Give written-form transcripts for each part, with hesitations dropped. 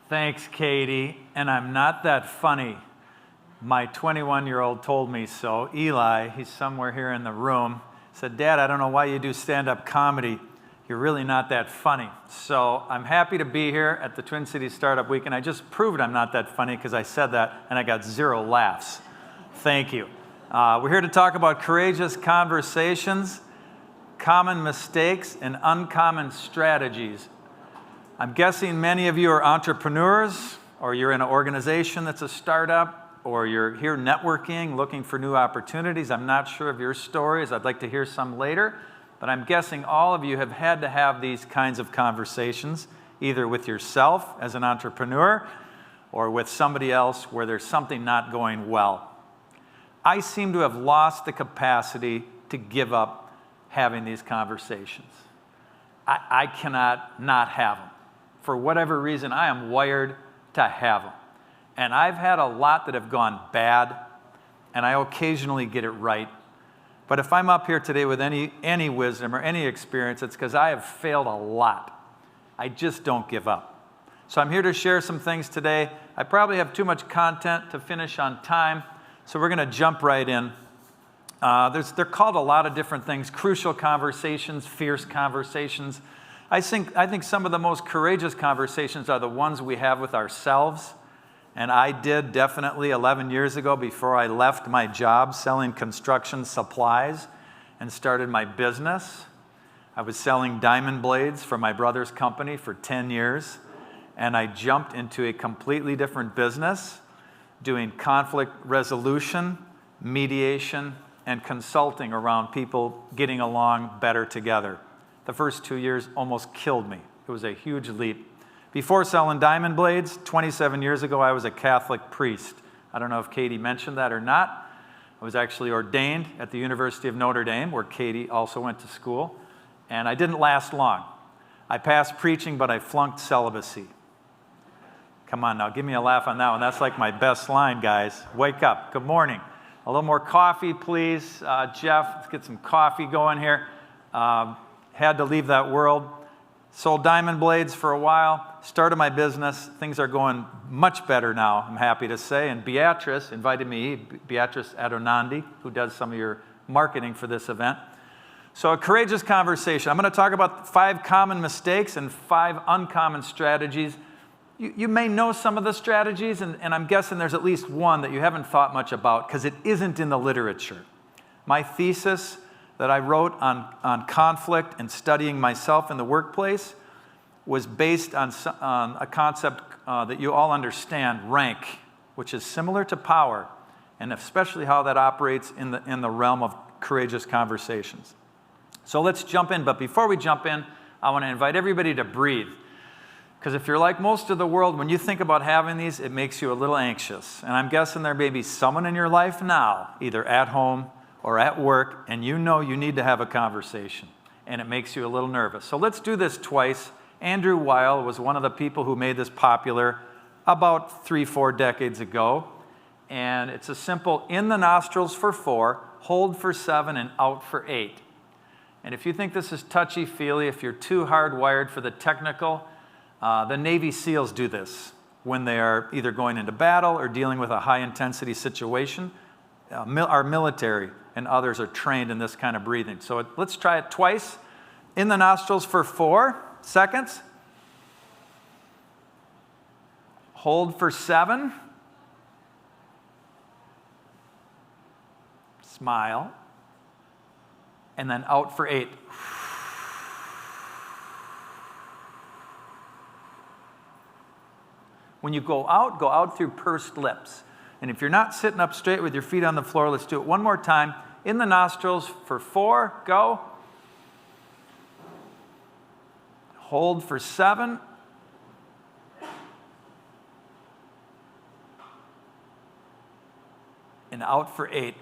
Thanks, Katie. And I'm not that funny. My 21-year-old told me so. Eli, he's somewhere here in the room, said, Dad, I don't know why you do stand-up comedy. You're really not that funny. So I'm happy to be here at the Twin Cities Startup Week, and I just proved I'm not that funny because I said that and I got 0 laughs. Thank you. We're here to talk about courageous conversations, common mistakes, and uncommon strategies. I'm guessing many of you are entrepreneurs, or you're in an organization that's a startup, or you're here networking, looking for new opportunities. I'm not sure of your stories. I'd like to hear some later. But I'm guessing all of you have had to have these kinds of conversations, either with yourself as an entrepreneur, or with somebody else where there's something not going well. I seem to have lost the capacity to give up having these conversations. I cannot not have them. For whatever reason, I am wired to have them. And I've had a lot that have gone bad, and I occasionally get it right. But if I'm up here today with any wisdom or any experience, it's because I have failed a lot. I just don't give up. So I'm here to share some things today. I probably have too much content to finish on time, so we're going to jump right in. They're called a lot of different things: crucial conversations, fierce conversations. I think some of the most courageous conversations are the ones we have with ourselves. And I did definitely 11 years ago, before I left my job selling construction supplies and started my business. I was selling diamond blades for my brother's company for 10 years. And I jumped into a completely different business, doing conflict resolution, mediation, and consulting around people getting along better together. The first 2 years almost killed me. It was a huge leap. Before selling diamond blades, 27 years ago, I was a Catholic priest. I don't know if Katie mentioned that or not. I was actually ordained at the University of Notre Dame, where Katie also went to school. And I didn't last long. I passed preaching, but I flunked celibacy. Come on now, give me a laugh on that one. That's like my best line, guys. Wake up. Good morning. A little more coffee, please. Jeff, let's get some coffee going here. Had to leave that world. Sold diamond blades for a while. Started my business. Things are going much better now, I'm happy to say. And Beatrice invited me, Beatrice Adonandi, who does some of your marketing for this event. So a courageous conversation. I'm going to talk about 5 common mistakes and 5 uncommon strategies. You may know some of the strategies, and I'm guessing there's at least one that you haven't thought much about because it isn't in the literature. My thesis that I wrote on conflict and studying myself in the workplace was based on a concept that you all understand, rank, which is similar to power, and especially how that operates in the realm of courageous conversations. So let's jump in, but before we jump in, I want to invite everybody to breathe. Because if you're like most of the world, when you think about having these, it makes you a little anxious. And I'm guessing there may be someone in your life now, either at home or at work, and you know you need to have a conversation, and it makes you a little nervous. So let's do this twice. Andrew Weil was one of the people who made this popular about 3-4 decades ago, and it's a simple in the nostrils for 4, hold for 7, and out for 8. And if you think this is touchy-feely, if you're too hardwired for the technical, the Navy SEALs do this when they are either going into battle or dealing with a high-intensity situation. Our military and others are trained in this kind of breathing. So let's try it twice. In the nostrils for 4 seconds. Hold for 7. Smile. And then out for 8. When you go out through pursed lips. And if you're not sitting up straight with your feet on the floor, let's do it one more time. In the nostrils for 4, go. Hold for 7. And out for 8.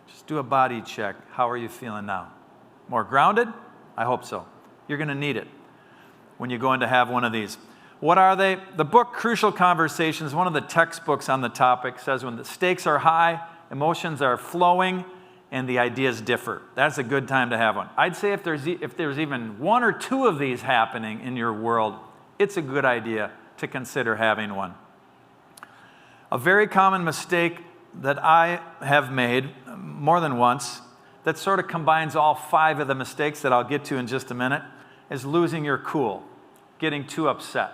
Just do a body check. How are you feeling now? More grounded? I hope so. You're going to need it when you're going to have one of these. What are they? The book Crucial Conversations, one of the textbooks on the topic, says when the stakes are high, emotions are flowing, and the ideas differ. That's a good time to have one. I'd say if there's even one or two of these happening in your world, it's a good idea to consider having one. A very common mistake that I have made more than once that sort of combines all 5 of the mistakes that I'll get to in just a minute is losing your cool, getting too upset.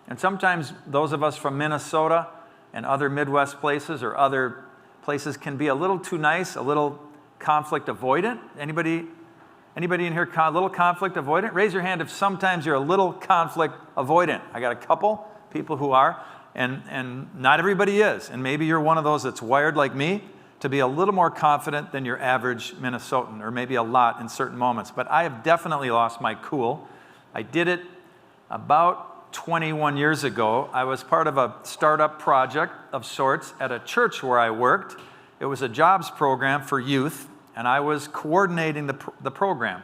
And sometimes those of us from Minnesota and other Midwest places or other places can be a little too nice, a little conflict avoidant. Anybody in here a little conflict avoidant? Raise your hand if sometimes you're a little conflict avoidant. I got a couple people who are, and not everybody is. And maybe you're one of those that's wired like me to be a little more confident than your average Minnesotan, or maybe a lot in certain moments. But I have definitely lost my cool. I did it about 21 years ago. I was part of a startup project of sorts at a church where I worked. It was a jobs program for youth, and I was coordinating the program.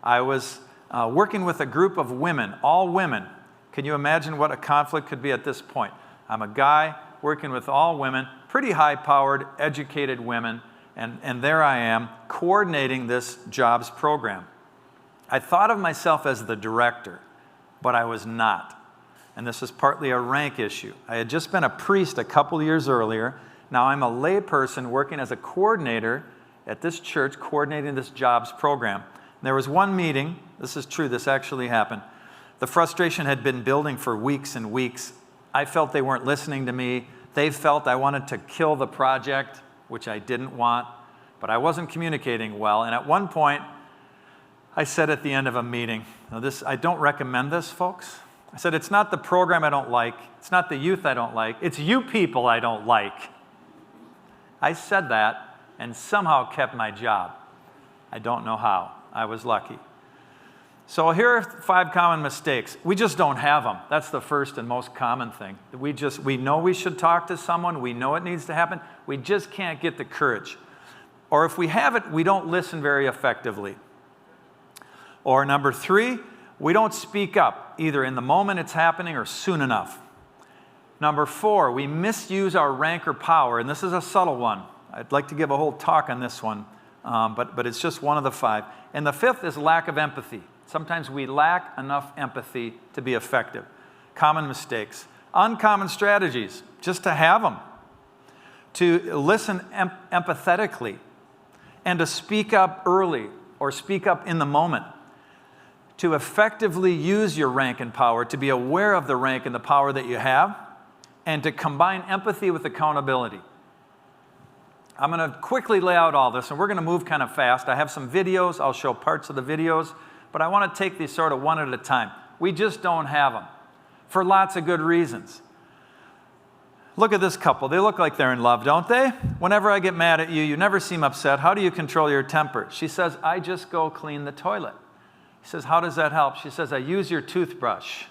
I was working with a group of women, all women. Can you imagine what a conflict could be at this point? I'm a guy working with all women, pretty high-powered, educated women, and there I am coordinating this jobs program. I thought of myself as the director, but I was not. And this is partly a rank issue. I had just been a priest a couple years earlier. Now I'm a lay person working as a coordinator at this church, coordinating this jobs program. And there was one meeting, this is true, this actually happened. The frustration had been building for weeks and weeks. I felt they weren't listening to me. They felt I wanted to kill the project, which I didn't want, but I wasn't communicating well. And at one point, I said at the end of a meeting, I don't recommend this, folks. I said, it's not the program I don't like. It's not the youth I don't like. It's you people I don't like. I said that and somehow kept my job. I don't know how. I was lucky. So here are 5 common mistakes. We just don't have them. That's the first and most common thing. We know we should talk to someone. We know it needs to happen. We just can't get the courage. Or if we have it, we don't listen very effectively. Or number 3, we don't speak up, either in the moment it's happening or soon enough. Number 4, we misuse our rank or power, and this is a subtle one. I'd like to give a whole talk on this one, but it's just one of the 5. And the 5th is lack of empathy. Sometimes we lack enough empathy to be effective. Common mistakes. Uncommon strategies, just to have them. To listen empathetically and to speak up early or speak up in the moment. To effectively use your rank and power, to be aware of the rank and the power that you have, and to combine empathy with accountability. I'm going to quickly lay out all this, and we're going to move kind of fast. I have some videos. I'll show parts of the videos, but I want to take these sort of one at a time. We just don't have them for lots of good reasons. Look at this couple. They look like they're in love, don't they? Whenever I get mad at you, you never seem upset. How do you control your temper? She says, I just go clean the toilet. He says, how does that help? She says, I use your toothbrush.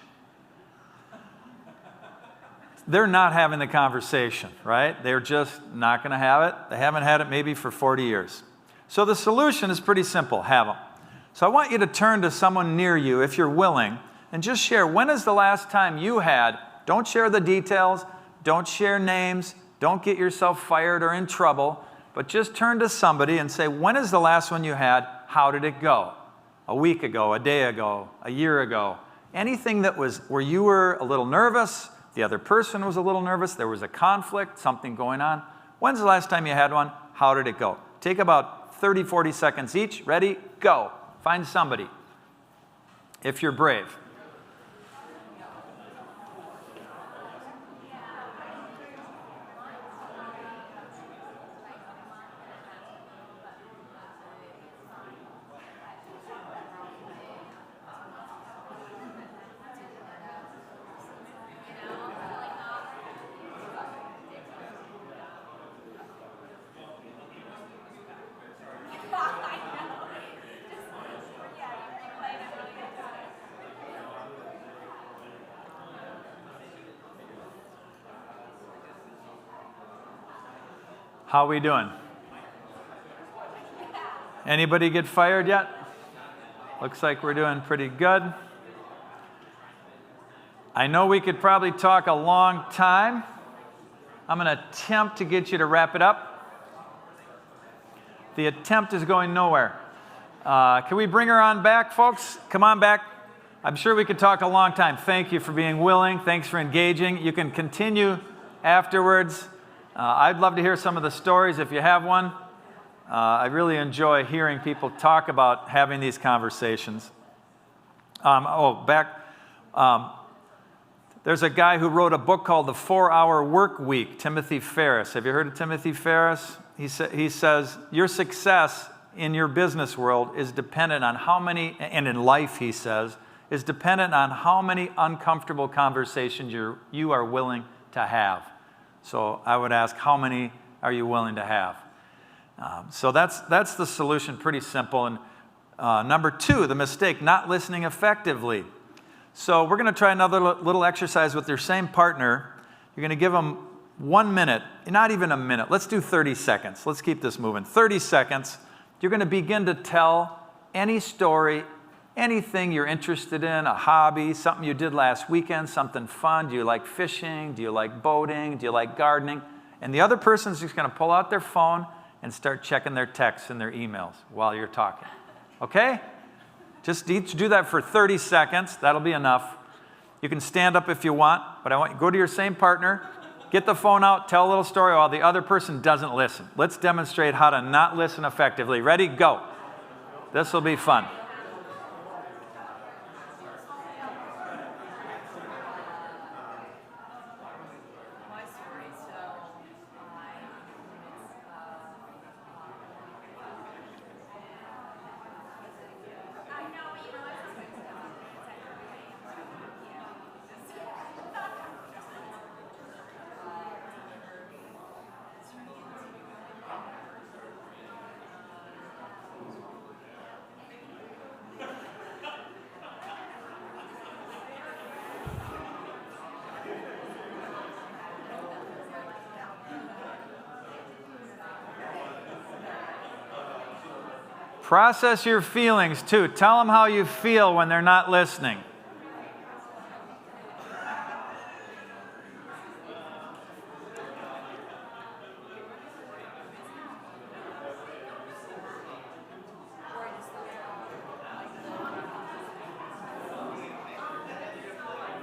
They're not having the conversation, right? They're just not going to have it. They haven't had it maybe for 40 years. So the solution is pretty simple, have them. So I want you to turn to someone near you, if you're willing, and just share, when is the last time you had, don't share the details, don't share names, don't get yourself fired or in trouble, but just turn to somebody and say, when is the last one you had? How did it go? A week ago, a day ago, a year ago. Anything that was where you were a little nervous, the other person was a little nervous, there was a conflict, something going on. When's the last time you had one? How did it go? Take about 30, 40 seconds each. Ready? Go. Find somebody, if you're brave. How we doing? Anybody get fired yet? Looks like we're doing pretty good. I know we could probably talk a long time. I'm going to attempt to get you to wrap it up. The attempt is going nowhere. Can we bring her on back, folks? Come on back. I'm sure we could talk a long time. Thank you for being willing. Thanks for engaging. You can continue afterwards. I'd love to hear some of the stories if you have one. I really enjoy hearing people talk about having these conversations. There's a guy who wrote a book called The Hour Workweek, Timothy Ferris. Have you heard of Timothy Ferris? He says, your success in your business world is dependent on how many, and in life, he says, is dependent on how many uncomfortable conversations you are willing to have. So I would ask, how many are you willing to have? So that's the solution, pretty simple. And number 2, the mistake, not listening effectively. So we're going to try another little exercise with your same partner. You're going to give them 1 minute, not even a minute. Let's do 30 seconds. Let's keep this moving. 30 seconds. You're going to begin to tell any story, anything you're interested in, a hobby, something you did last weekend, something fun. Do you like fishing? Do you like boating? Do you like gardening? And the other person's just going to pull out their phone and start checking their texts and their emails while you're talking. Okay? Just each do that for 30 seconds. That'll be enough. You can stand up if you want, but I want you to go to your same partner, get the phone out, tell a little story while the other person doesn't listen. Let's demonstrate how to not listen effectively. Ready? Go. This will be fun. Process your feelings, too. Tell them how you feel when they're not listening.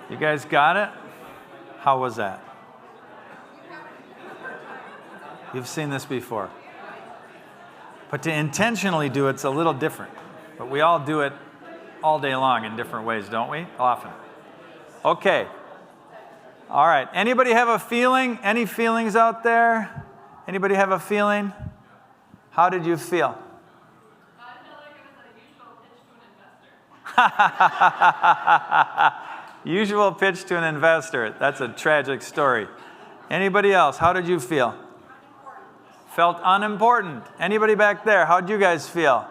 You guys got it? How was that? You've seen this before. But to intentionally do it's a little different. But we all do it all day long in different ways, don't we? Often. Okay. All right. Anybody have a feeling? Any feelings out there? Anybody have a feeling? How did you feel? I felt like it was an usual pitch to an investor. Usual pitch to an investor. That's a tragic story. Anybody else? How did you feel? Felt unimportant. Anybody back there? How'd you guys feel?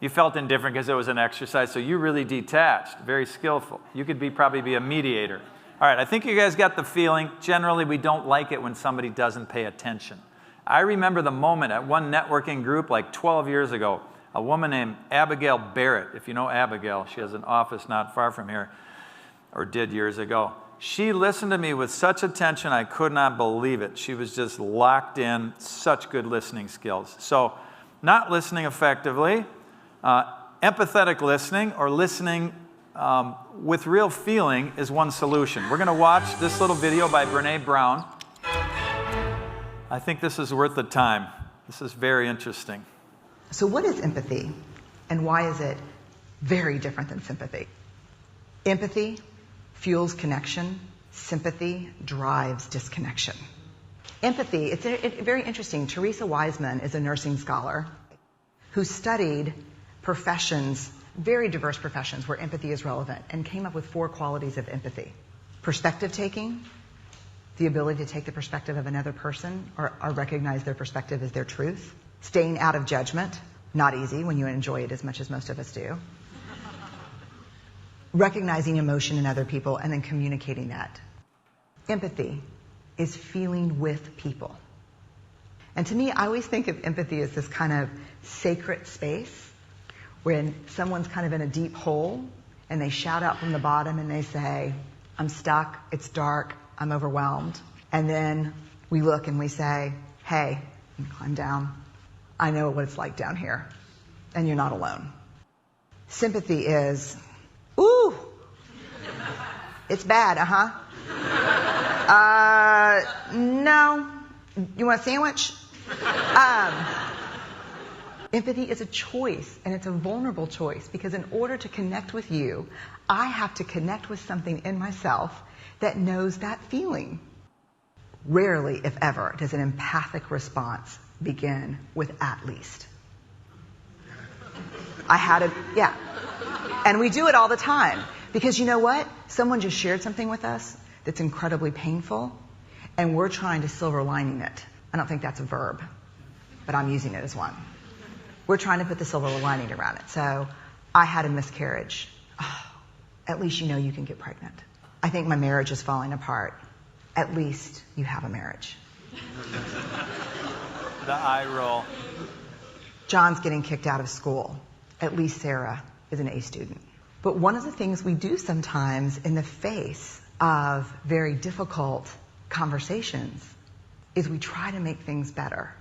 You felt indifferent because it was an exercise, so you really detached. Very skillful. You could probably be a mediator. All right, I think you guys got the feeling. Generally, we don't like it when somebody doesn't pay attention. I remember the moment at one networking group like 12 years ago, a woman named Abigail Barrett. If you know Abigail, she has an office not far from here, or did years ago. She listened to me with such attention, I could not believe it. She was just locked in, such good listening skills. So, not listening effectively, empathetic listening, or listening with real feeling is one solution. We're going to watch this little video by Brene Brown. I think this is worth the time. This is very interesting. So what is empathy, and why is it very different than sympathy? Empathy fuels connection. Sympathy drives disconnection. Empathy, it's very interesting. Teresa Wiseman is a nursing scholar who studied professions, very diverse professions where empathy is relevant, and came up with 4 qualities of empathy. Perspective taking, the ability to take the perspective of another person or recognize their perspective as their truth. Staying out of judgment, not easy when you enjoy it as much as most of us do. Recognizing emotion in other people and then communicating that. Empathy is feeling with people. And to me, I always think of empathy as this kind of sacred space when someone's kind of in a deep hole and they shout out from the bottom and they say, I'm stuck, it's dark, I'm overwhelmed. And then we look and we say, hey, you can climb down. I know what it's like down here. And you're not alone. Sympathy is, ooh, it's bad, no. You want a sandwich? Empathy is a choice, and it's a vulnerable choice, because in order to connect with you, I have to connect with something in myself that knows that feeling. Rarely, if ever, does an empathic response begin with at least. Yeah. And we do it all the time. Because you know what? Someone just shared something with us that's incredibly painful, and we're trying to silver lining it. I don't think that's a verb, but I'm using it as one. We're trying to put the silver lining around it. So, I had a miscarriage. Oh, at least you know you can get pregnant. I think my marriage is falling apart. At least you have a marriage. The eye roll. John's getting kicked out of school. At least Sarah is an A student. But one of the things we do sometimes in the face of very difficult conversations is we try to make things better.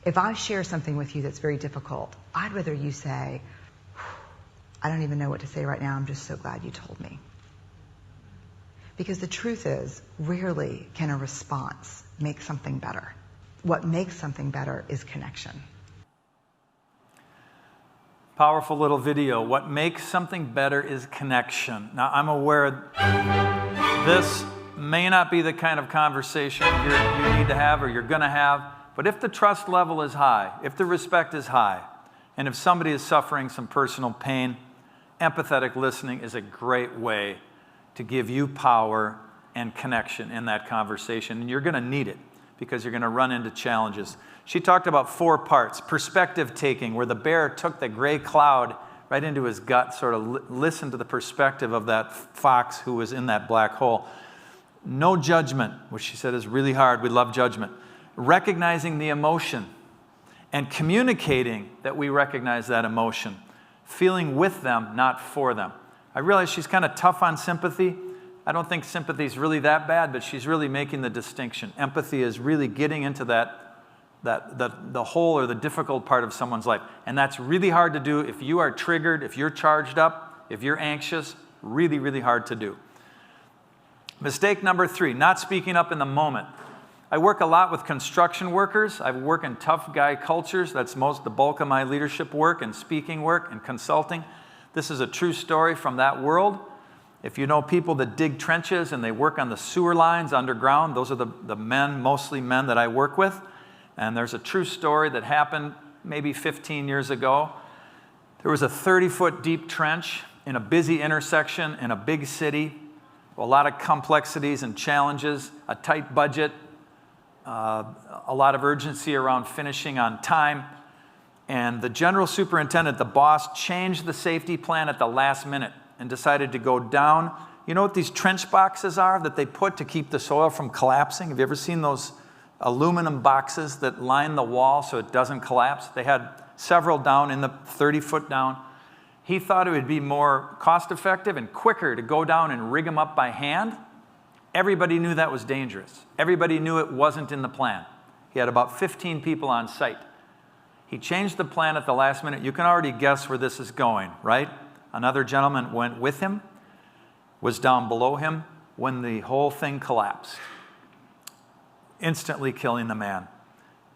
If I share something with you that's very difficult, I'd rather you say, I don't even know what to say right now, I'm just so glad you told me. Because the truth is, rarely can a response make something better. What makes something better is connection. Powerful little video. What makes something better is connection. Now, I'm aware this may not be the kind of conversation you need to have or you're going to have, but if the trust level is high, if the respect is high, and if somebody is suffering some personal pain, empathetic listening is a great way to give you power and connection in that conversation. And you're going to need it because you're going to run into challenges. She talked about 4 parts. Perspective taking, where the bear took the gray cloud right into his gut, sort of listened to the perspective of that fox who was in that black hole. No judgment, which she said is really hard. We love judgment. Recognizing the emotion and communicating that we recognize that emotion. Feeling with them, not for them. I realize she's kind of tough on sympathy. I don't think sympathy is really that bad, but she's really making the distinction. Empathy is really getting into the whole or the difficult part of someone's life. And that's really hard to do if you are triggered, if you're charged up, if you're anxious. Really, really hard to do. Mistake number 3, not speaking up in the moment. I work a lot with construction workers. I work in tough guy cultures. That's the bulk of my leadership work and speaking work and consulting. This is a true story from that world. If you know people that dig trenches and they work on the sewer lines underground, those are the men, mostly men that I work with. And there's a true story that happened maybe 15 years ago. There was a 30-foot deep trench in a busy intersection in a big city. A lot of complexities and challenges, a tight budget, a lot of urgency around finishing on time. And the general superintendent, the boss, changed the safety plan at the last minute and decided to go down. You know what these trench boxes are that they put to keep the soil from collapsing? Have you ever seen those aluminum boxes that line the wall so it doesn't collapse? They had several down in the 30-foot down. He thought it would be more cost-effective and quicker to go down and rig them up by hand. Everybody knew that was dangerous. Everybody knew it wasn't in the plan. He had about 15 people on site. He changed the plan at the last minute. You can already guess where this is going, right? Another gentleman went with him, was down below him when the whole thing collapsed, instantly killing the man.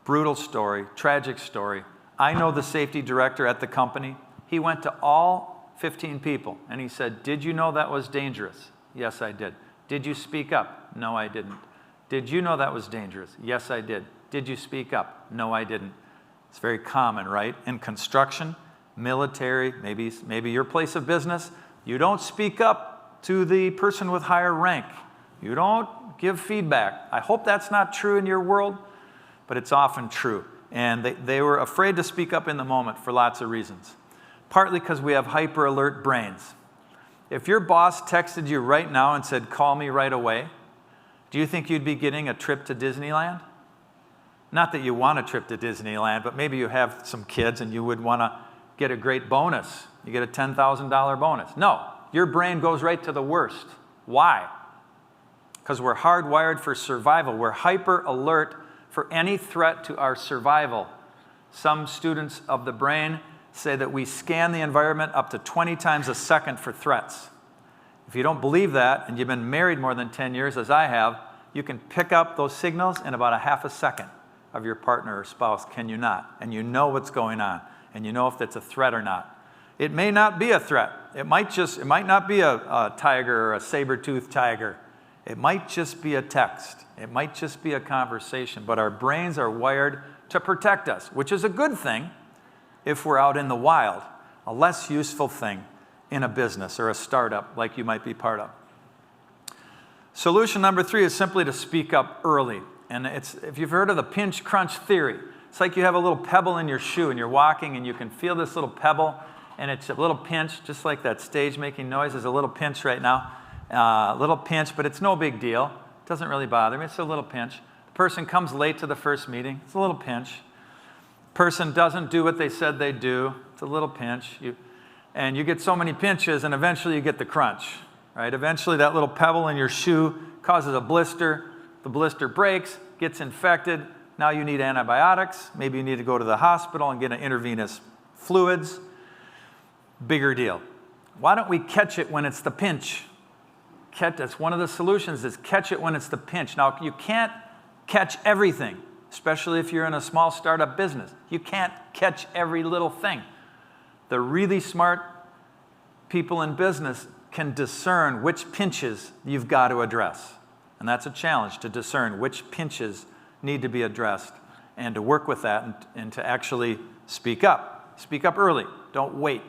Brutal story, tragic story. I know the safety director at the company. He went to all 15 people and he said, "Did you know that was dangerous?" "Yes, I did." "Did you speak up?" "No, I didn't." "Did you know that was dangerous?" "Yes, I did." "Did you speak up?" "No, I didn't." It's very common, right? In construction, military, maybe your place of business, you don't speak up to the person with higher rank. You don't give feedback. I hope that's not true in your world, but it's often true. And they were afraid to speak up in the moment for lots of reasons. Partly because we have hyper alert brains. If your boss texted you right now and said, "Call me right away," do you think you'd be getting a trip to Disneyland? Not that you want a trip to Disneyland, but maybe you have some kids and you would want to get a great bonus. You get a $10,000 bonus. No, your brain goes right to the worst. Why? Because we're hardwired for survival. We're hyper alert for any threat to our survival. Some students of the brain say that we scan the environment up to 20 times a second for threats. If you don't believe that, and you've been married more than 10 years, as I have, you can pick up those signals in about a half a second of your partner or spouse, can you not? And you know what's going on, and you know if that's a threat or not. It may not be a threat. It might not be a tiger or a saber-toothed tiger. It might just be a text. It might just be a conversation, but our brains are wired to protect us, which is a good thing if we're out in the wild, a less useful thing in a business or a startup like you might be part of. Solution number 3 is simply to speak up early. And if you've heard of the pinch crunch theory, it's like you have a little pebble in your shoe and you're walking and you can feel this little pebble and it's a little pinch, just like that stage making noise is a little pinch right now. A little pinch, but it's no big deal. It doesn't really bother me. It's a little pinch. The person comes late to the first meeting. It's a little pinch. Person doesn't do what they said they'd do. It's a little pinch. And you get so many pinches, and eventually you get the crunch, right? Eventually that little pebble in your shoe causes a blister. The blister breaks, gets infected. Now you need antibiotics. Maybe you need to go to the hospital and get an intravenous fluids. Bigger deal. Why don't we catch it when it's the pinch? That's one of the solutions, is catch it when it's the pinch. Now, you can't catch everything, especially if you're in a small startup business. You can't catch every little thing. The really smart people in business can discern which pinches you've got to address. And that's a challenge, to discern which pinches need to be addressed and to work with that and to actually speak up. Speak up early. Don't wait.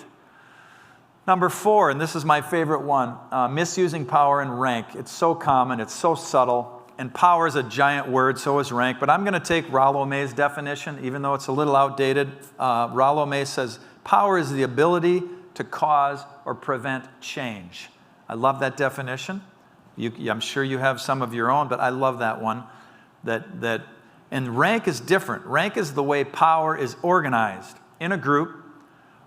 Number 4, and this is my favorite one, misusing power and rank. It's so common, it's so subtle, and power is a giant word, so is rank. But I'm going to take Rollo May's definition, even though it's a little outdated. Rollo May says, power is the ability to cause or prevent change. I love that definition. I'm sure you have some of your own, but I love that one. And rank is different. Rank is the way power is organized in a group,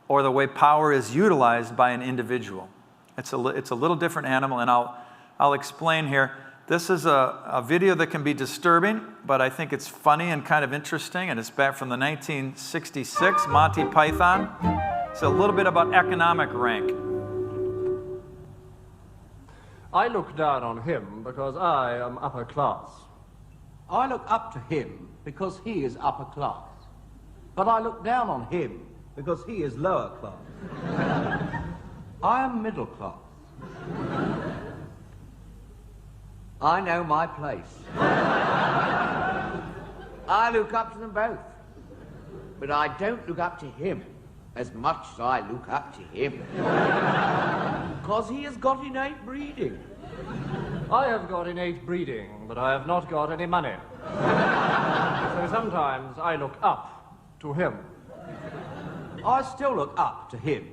or the way power is utilized by an individual. It's a little different animal, and I'll explain here. This is a video that can be disturbing, but I think it's funny and kind of interesting, and it's back from the 1966 Monty Python. It's a little bit about economic rank. I look down on him because I am upper class. I look up to him because he is upper class. But I look down on him because he is lower class. I am middle class. I know my place. I look up to them both. But I don't look up to him as much as I look up to him. Because he has got innate breeding. I have got innate breeding, but I have not got any money. So sometimes I look up to him. I still look up to him,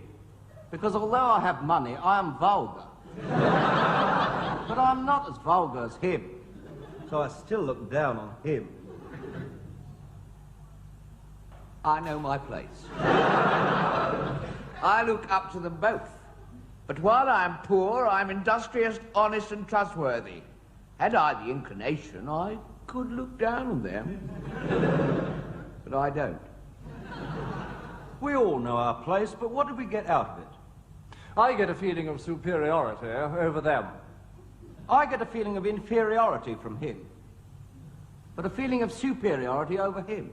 because although I have money, I am vulgar. But I'm not as vulgar as him, so I still look down on him. I know my place. I look up to them both. But while I'm poor, I'm industrious, honest, and trustworthy. Had I the inclination, I could look down on them. But I don't. We all know our place, but what do we get out of it? I get a feeling of superiority over them. I get a feeling of inferiority from him, but a feeling of superiority over him.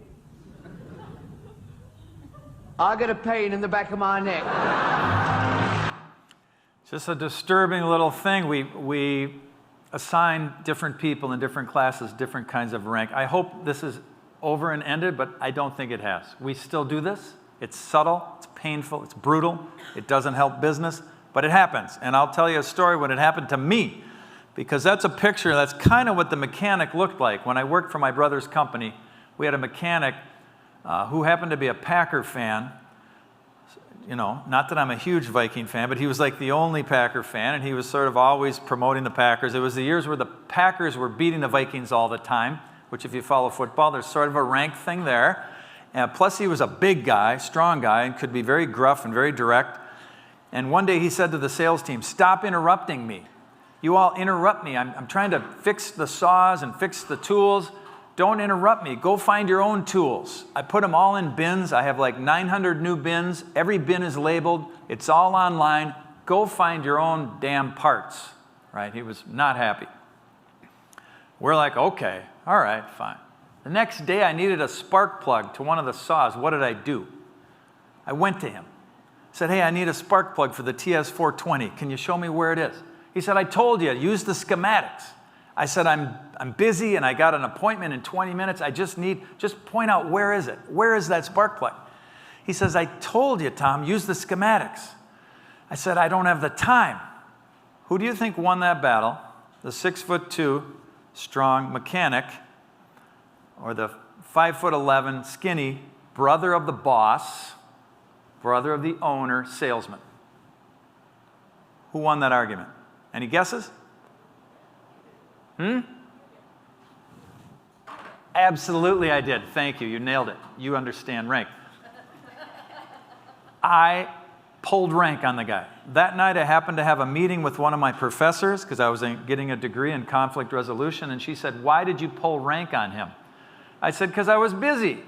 I get a pain in the back of my neck. Just a disturbing little thing. We assign different people in different classes different kinds of rank. I hope this is over and ended, but I don't think it has. We still do this. It's subtle, it's painful, it's brutal, it doesn't help business, but it happens. And I'll tell you a story when it happened to me, because that's a picture, that's kind of what the mechanic looked like. When I worked for my brother's company, we had a mechanic who happened to be a Packer fan. You know, not that I'm a huge Viking fan, but he was like the only Packer fan, and he was sort of always promoting the Packers. It was the years where the Packers were beating the Vikings all the time. which if you follow football, there's sort of a rank thing there. And plus he was a big guy, strong guy, and could be very gruff and very direct. And one day he said to the sales team, "Stop interrupting me. You all interrupt me. I'm trying to fix the saws and fix the tools. Don't interrupt me. Go find your own tools." I put them all in bins. I have like 900 new bins. Every bin is labeled. It's all online. Go find your own damn parts. Right? He was not happy. We're like, okay, all right, fine. The next day I needed a spark plug to one of the saws. What did I do? I went to him. Said, "Hey, I need a spark plug for the TS420. Can you show me where it is?" He said, "I told you, use the schematics." I said, I'm busy and I got an appointment in 20 minutes. I just point out, where is it? Where is that spark plug? He says, "I told you, Tom, use the schematics." I said, "I don't have the time." Who do you think won that battle? The 6'2" strong mechanic or the 5'11" skinny brother of the boss, brother of the owner, salesman? Who won that argument? Any guesses? Absolutely I did. Thank you. You nailed it. You understand rank. I pulled rank on the guy. That night I happened to have a meeting with one of my professors because I was getting a degree in conflict resolution, and she said, "Why did you pull rank on him?" I said, "Because I was busy.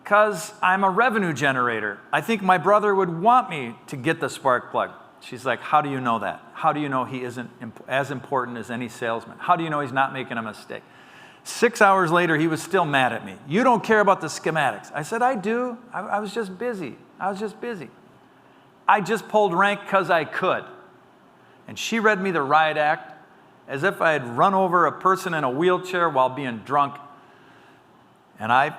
Because I'm a revenue generator. I think my brother would want me to get the spark plug." She's like, "How do you know that? How do you know he isn't as important as any salesman? How do you know he's not making a mistake?" 6 hours later, he was still mad at me. "You don't care about the schematics." I said, "I do. I was just busy. I was just busy. I just pulled rank because I could." And she read me the riot act as if I had run over a person in a wheelchair while being drunk. And I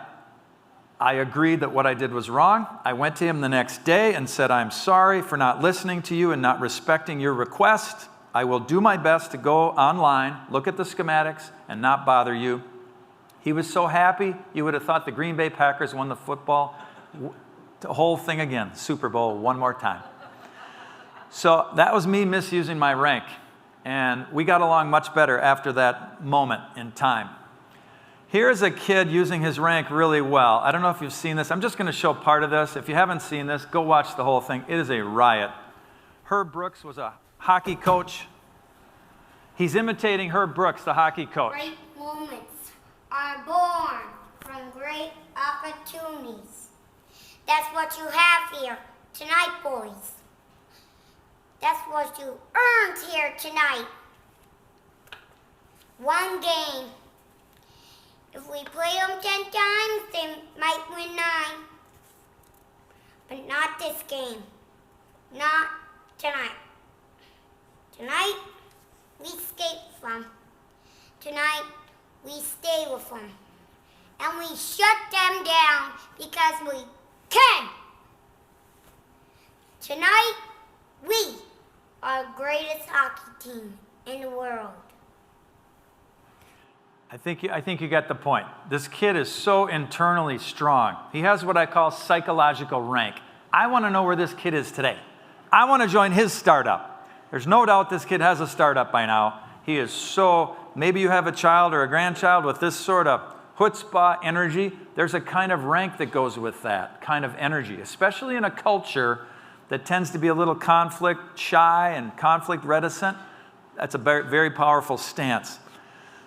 agreed that what I did was wrong. I went to him the next day and said, "I'm sorry for not listening to you and not respecting your request. I will do my best to go online, look at the schematics, and not bother you." He was so happy, you would have thought the Green Bay Packers won the football, the whole thing again, Super Bowl, one more time. So that was me misusing my rank. And we got along much better after that moment in time. Here's a kid using his rank really well. I don't know if you've seen this. I'm just going to show part of this. If you haven't seen this, go watch the whole thing. It is a riot. Herb Brooks was a hockey coach. He's imitating Herb Brooks, the hockey coach. Great moments are born from great opportunities. That's what you have here tonight, boys. That's what you earned here tonight. One game. If we play them 10 times, they might win 9. But not this game. Not tonight. Tonight, we escape from. Tonight, we stay with them. And we shut them down because we can. Tonight, we are the greatest hockey team in the world. I think you got the point. This kid is so internally strong. He has what I call psychological rank. I want to know where this kid is today. I want to join his startup. There's no doubt this kid has a startup by now. He is so, maybe you have a child or a grandchild with this sort of chutzpah energy. There's a kind of rank that goes with that kind of energy, especially in a culture that tends to be a little conflict shy and conflict reticent. That's a very, very powerful stance.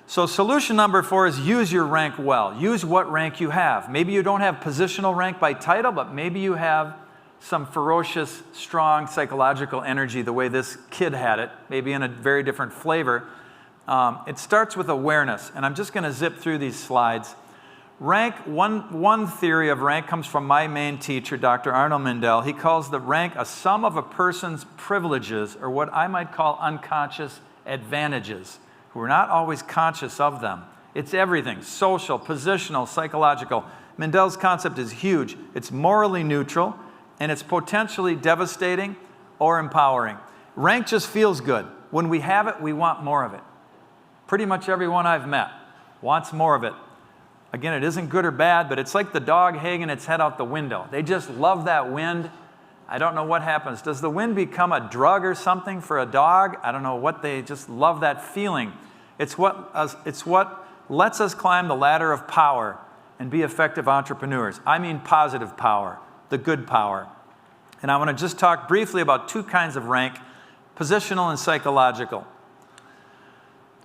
So solution number 4 is use your rank well. Use what rank you have. Maybe you don't have positional rank by title, but maybe you have some ferocious, strong psychological energy the way this kid had it, maybe in a very different flavor. It starts with awareness, and I'm just going to zip through these slides. Rank, one theory of rank comes from my main teacher, Dr. Arnold Mindell. He calls the rank a sum of a person's privileges, or what I might call unconscious advantages. We're not always conscious of them. It's everything, social, positional, psychological. Mindell's concept is huge. It's morally neutral, and it's potentially devastating or empowering. Rank just feels good. When we have it, we want more of it. Pretty much everyone I've met wants more of it. Again, it isn't good or bad, but it's like the dog hanging its head out the window. They just love that wind. I don't know what happens. Does the wind become a drug or something for a dog? I don't know what, they just love that feeling. It's what lets us climb the ladder of power and be effective entrepreneurs. I mean positive power, the good power. And I want to just talk briefly about two kinds of rank, positional and psychological.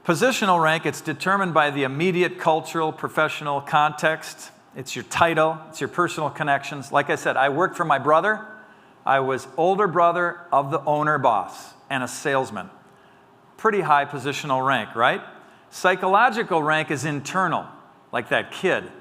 Positional rank, it's determined by the immediate cultural, professional context. It's your title, it's your personal connections. Like I said, I worked for my brother. I was older brother of the owner boss and a salesman. Pretty high positional rank, right? Psychological rank is internal, like that kid,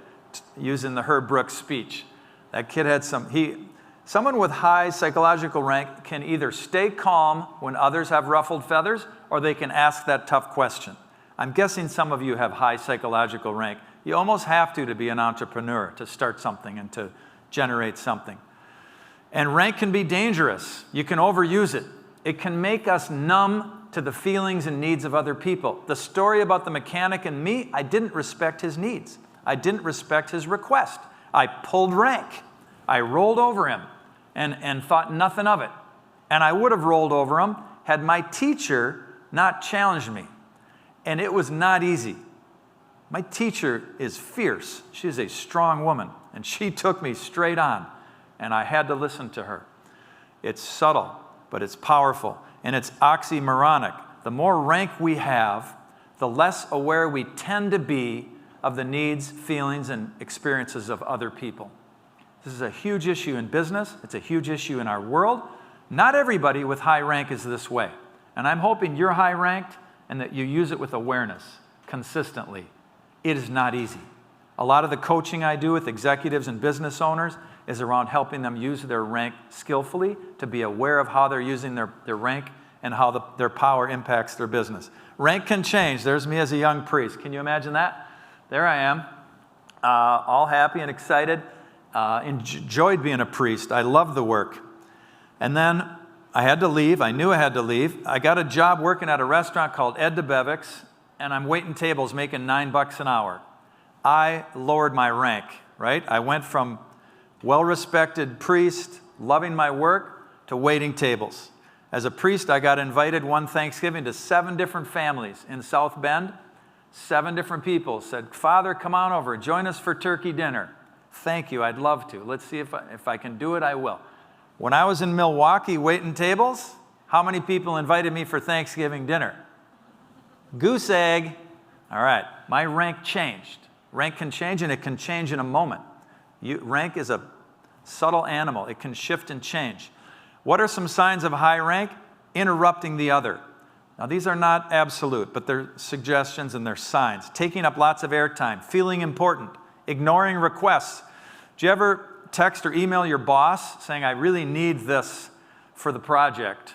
using the Herb Brooks speech. That kid had someone with high psychological rank can either stay calm when others have ruffled feathers, or they can ask that tough question. I'm guessing some of you have high psychological rank. You almost have to be an entrepreneur, to start something and to generate something. And rank can be dangerous. You can overuse it. It can make us numb to the feelings and needs of other people. The story about the mechanic and me, I didn't respect his needs. I didn't respect his request. I pulled rank. I rolled over him and thought nothing of it. And I would have rolled over him had my teacher not challenged me. And it was not easy. My teacher is fierce. She is a strong woman. And she took me straight on. And I had to listen to her. It's subtle, but it's powerful. And it's oxymoronic. The more rank we have, the less aware we tend to be of the needs, feelings, and experiences of other people. This is a huge issue in business. It's a huge issue in our world. Not everybody with high rank is this way. And I'm hoping you're high ranked and that you use it with awareness consistently. It is not easy. A lot of the coaching I do with executives and business owners is around helping them use their rank skillfully, to be aware of how they're using their rank and how their power impacts their business. Rank can change. There's me as a young priest. Can you imagine that? There I am, all happy and excited. Enjoyed being a priest. I loved the work. And then I had to leave. I knew I had to leave. I got a job working at a restaurant called Ed DeBevick's, and I'm waiting tables making $9 an hour. I lowered my rank, right? I went from well-respected priest, loving my work, to waiting tables. As a priest, I got invited one Thanksgiving to 7 different families in South Bend. 7 different people said, "Father, come on over, join us for turkey dinner." Thank you, I'd love to. Let's see if I can do it, I will. When I was in Milwaukee waiting tables, how many people invited me for Thanksgiving dinner? Goose egg. All right, my rank changed. Rank can change, and it can change in a moment. Rank is a subtle animal. It can shift and change. What are some signs of high rank? Interrupting the other. Now, these are not absolute, but they're suggestions and they're signs. Taking up lots of airtime, feeling important, ignoring requests. Do you ever text or email your boss saying, "I really need this for the project,"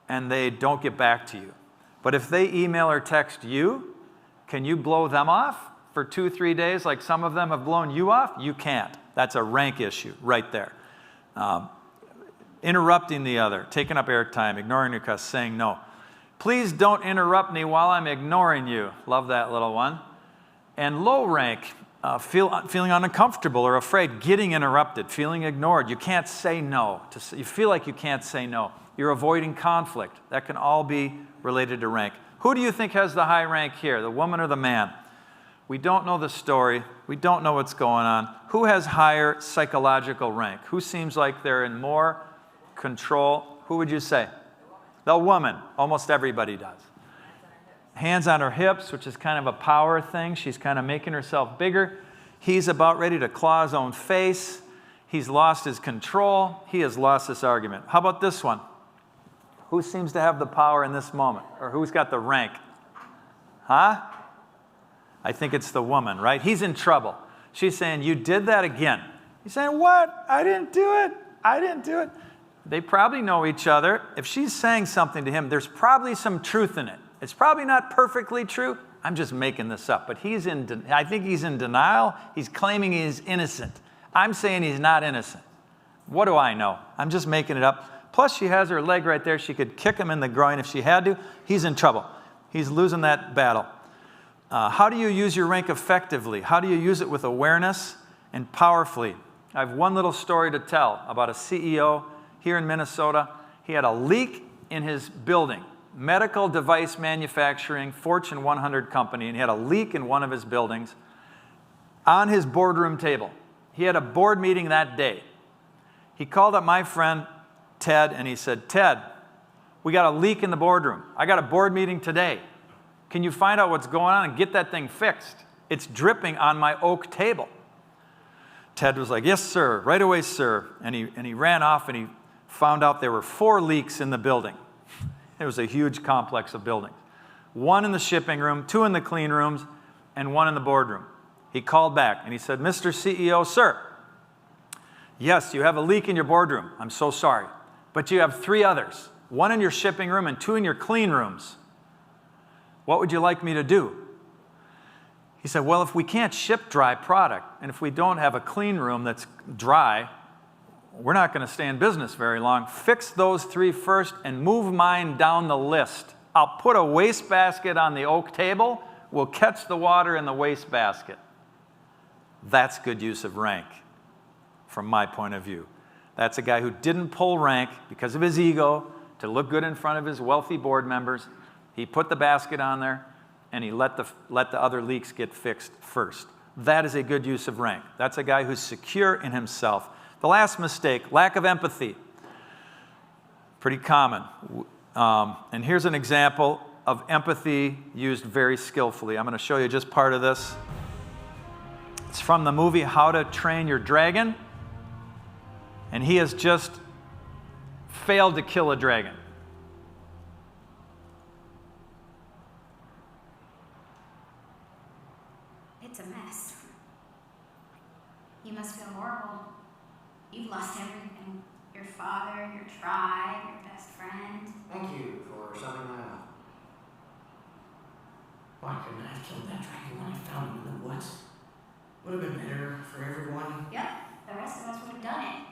and they don't get back to you? But if they email or text you, can you blow them off for 2-3 days like some of them have blown you off? You can't. That's a rank issue right there. Interrupting the other, taking up airtime, ignoring requests, saying no. Please don't interrupt me while I'm ignoring you. Love that little one. And low rank, feeling uncomfortable or afraid, getting interrupted, feeling ignored. You can't say no. You feel like you can't say no. You're avoiding conflict. That can all be related to rank. Who do you think has the high rank here, the woman or the man? We don't know the story. We don't know what's going on. Who has higher psychological rank? Who seems like they're in more control? Who would you say? The woman. Almost everybody does. Hands on her hips, which is kind of a power thing. She's kind of making herself bigger. He's about ready to claw his own face. He's lost his control. He has lost this argument. How about this one? Who seems to have the power in this moment? Or who's got the rank? Huh? I think it's the woman, right? He's in trouble. She's saying, "You did that again." He's saying, "What? I didn't do it. I didn't do it." They probably know each other. If she's saying something to him, there's probably some truth in it. It's probably not perfectly true. I'm just making this up. But I think he's in denial. He's claiming he's innocent. I'm saying he's not innocent. What do I know? I'm just making it up. Plus, she has her leg right there. She could kick him in the groin if she had to. He's in trouble. He's losing that battle. How do you use your rank effectively? How do you use it with awareness and powerfully? I have one little story to tell about a CEO here in Minnesota. He had a leak in his building. medical device manufacturing, Fortune 100 company, and he had a leak in one of his buildings on his boardroom table. He had a board meeting that day. He called up my friend Ted and he said, Ted, we got a leak in the boardroom. I got a board meeting today. Can you find out what's going on and get that thing fixed? It's dripping on my oak table. Ted was like, yes, sir, right away, sir. And he ran off and he found out there were 4 leaks in the building. It was a huge complex of buildings. 1 in the shipping room, 2 in the clean rooms, and 1 in the boardroom. He called back and he said, Mr. CEO, sir, yes, you have a leak in your boardroom. I'm so sorry. But you have 3 others, 1 in your shipping room and 2 in your clean rooms. What would you like me to do? He said, well, if we can't ship dry product and if we don't have a clean room that's dry, we're not going to stay in business very long. Fix those 3 first and move mine down the list. I'll put a wastebasket on the oak table. We'll catch the water in the wastebasket. That's good use of rank from my point of view. That's a guy who didn't pull rank because of his ego to look good in front of his wealthy board members. He put the basket on there and he let the other leaks get fixed first. That is a good use of rank. That's a guy who's secure in himself. The last mistake, lack of empathy. Pretty common. And here's an example of empathy used very skillfully. I'm going to show you just part of this. It's from the movie How to Train Your Dragon. And he has just failed to kill a dragon. It's a mess. You must feel horrible. You've lost everything. Your father, your tribe, your best friend. Thank you for summing that up. Why couldn't I have killed that dragon when I found him in the woods? Would have been better for everyone. Yep, the rest of us would have done it.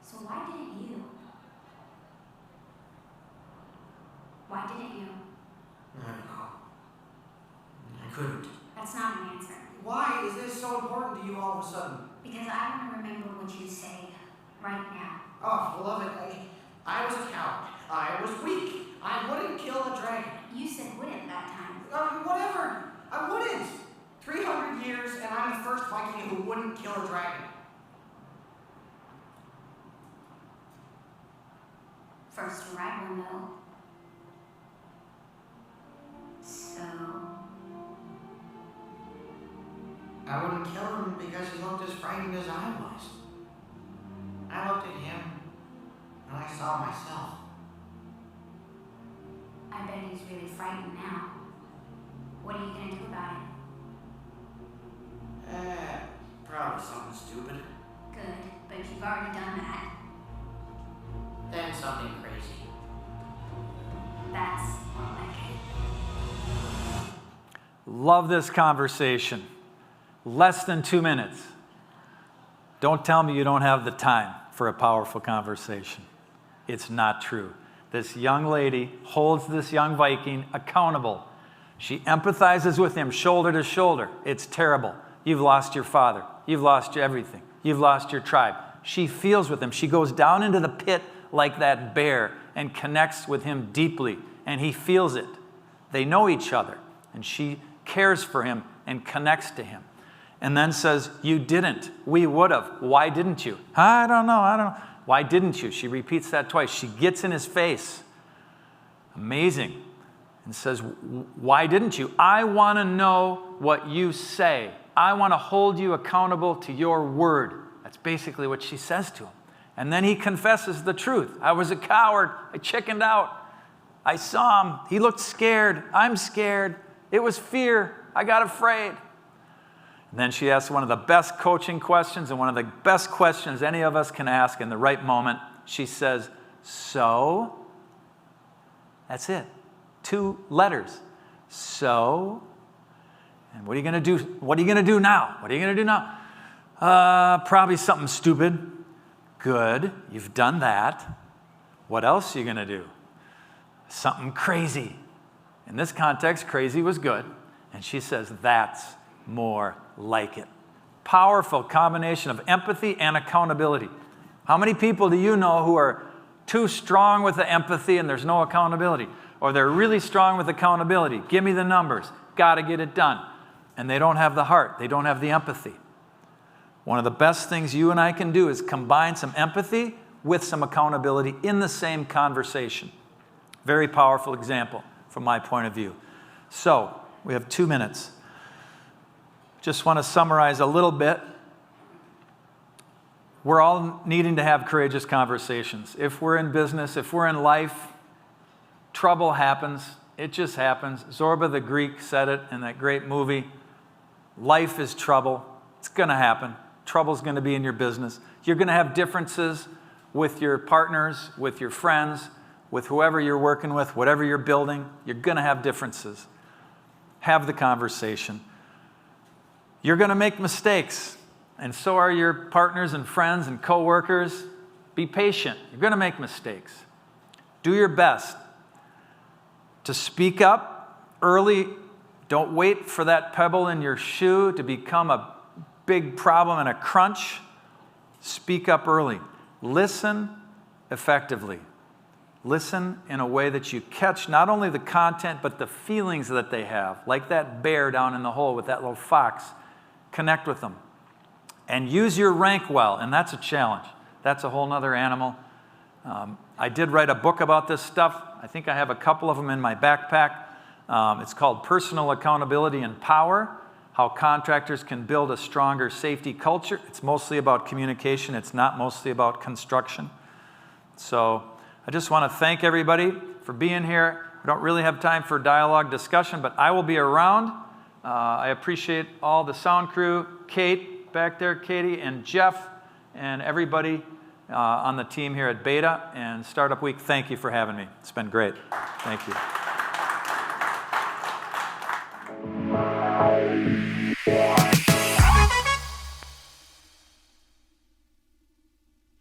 So why didn't you? Why didn't you? I don't know. I couldn't. That's not an answer. Why is this so important to you all of a sudden? Because I want to remember what you say right now. Oh, beloved, I was a coward. I was weak. I wouldn't kill a dragon. You said wouldn't that time. Whatever. I wouldn't. 300 years and I'm the first Viking who wouldn't kill a dragon. First right one, though. So... I wouldn't kill him because he looked as frightened as I was. I looked at him and I saw myself. I bet he's really frightened now. What are you going to do about it? Probably something stupid. Good, but you've already done that. Then something crazy. That's more like it. Love this conversation. Less than 2 minutes. Don't tell me you don't have the time for a powerful conversation. It's not true. This young lady holds this young Viking accountable. She empathizes with him shoulder to shoulder. It's terrible. You've lost your father. You've lost everything. You've lost your tribe. She feels with him. She goes down into the pit like that bear and connects with him deeply, and he feels it. They know each other, and she cares for him and connects to him. And then says, you didn't. We would have. Why didn't you? I don't know. Why didn't you? She repeats that twice. She gets in his face. Amazing. And says, why didn't you? I want to know what you say. I want to hold you accountable to your word. That's basically what she says to him. And then he confesses the truth. I was a coward. I chickened out. I saw him. He looked scared. I'm scared. It was fear. I got afraid. And then she asks one of the best coaching questions and one of the best questions any of us can ask in the right moment. She says, so? That's it. 2 letters. So? And what are you going to do? What are you going to do now? What are you going to do now? Probably something stupid. Good. You've done that. What else are you going to do? Something crazy. In this context, crazy was good. And she says, that's more like it. Powerful combination of empathy and accountability. How many people do you know who are too strong with the empathy and there's no accountability. Or they're really strong with accountability. Give me the numbers. Got to get it done. And they don't have the heart. They don't have the empathy. One of the best things you and I can do is combine some empathy with some accountability in the same conversation. Very powerful example from my point of view. So, we have 2 minutes. Just want to summarize a little bit. We're all needing to have courageous conversations. If we're in business, if we're in life, trouble happens. It just happens. Zorba the Greek said it in that great movie. Life is trouble. It's going to happen. Trouble's going to be in your business. You're going to have differences with your partners, with your friends, with whoever you're working with, whatever you're building. You're going to have differences. Have the conversation. You're going to make mistakes, and so are your partners and friends and coworkers. Be patient. You're going to make mistakes. Do your best to speak up early. Don't wait for that pebble in your shoe to become a big problem and a crunch. Speak up early. Listen effectively. Listen in a way that you catch not only the content, but the feelings that they have. Like that bear down in the hole with that little fox. Connect with them. And use your rank well, and that's a challenge. That's a whole nother animal. I did write a book about this stuff. I think I have a couple of them in my backpack. It's called Personal Accountability and Power, How Contractors Can Build a Stronger Safety Culture. It's mostly about communication. It's not mostly about construction. So I just want to thank everybody for being here. We don't really have time for dialogue discussion, but I will be around. I appreciate all the sound crew, Kate back there, Katie, and Jeff, and everybody on the team here at Beta and Startup Week. Thank you for having me. It's been great. Thank you.